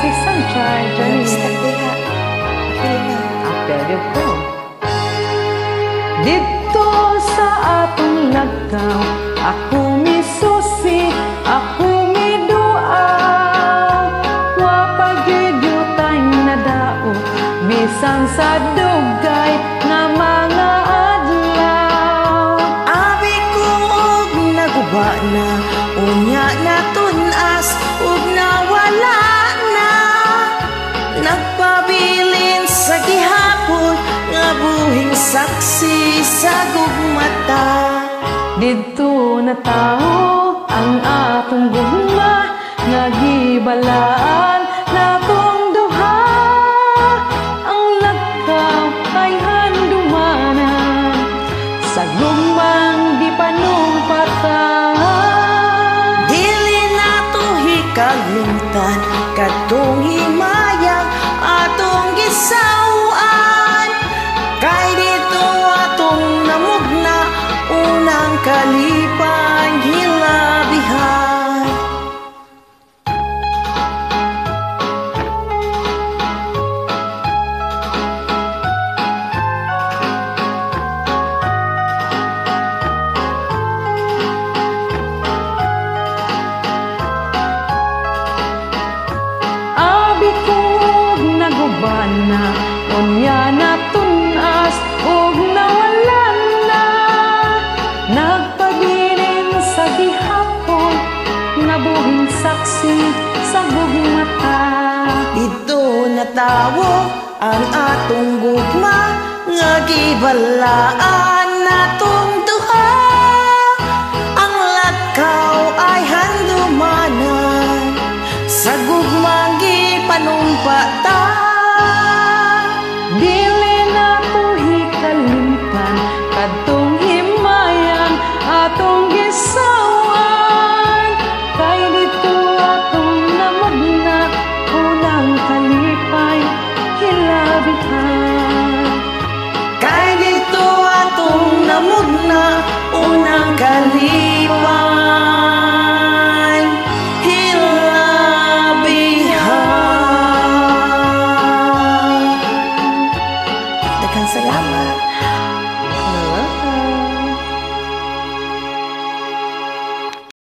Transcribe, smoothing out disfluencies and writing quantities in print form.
si Sunshine Johnny. Stop diha. Apelyo ko. Dito sa atong lagkaw, ako misusi, ako midua. Wa pagyudutay na dao, bisan sa dugay nga mga adlaw. Abi ko og naguba na, unya na tunas ug nawala na. Nagpabilin sa gihapon nga buhing saksi sa gugmata. Dito na tao ang atong gugma, nga gibalaan natong duha. Ang lagkaw ay handumanan, sa gugmang di panumpatan. Dili nato hikalimtan kadtong himayang atong gisawan. Kay dito atong namugna unang kalipang hilabihan. Abi ko naguban na, unya na tunas ug nawalan na. Nagpabilin sa gihapon, nabuhing saksi sa gugmata. Dito natawo ang atong gugma nga gibalaan natong duha. Ang lakaw ay handumanan sa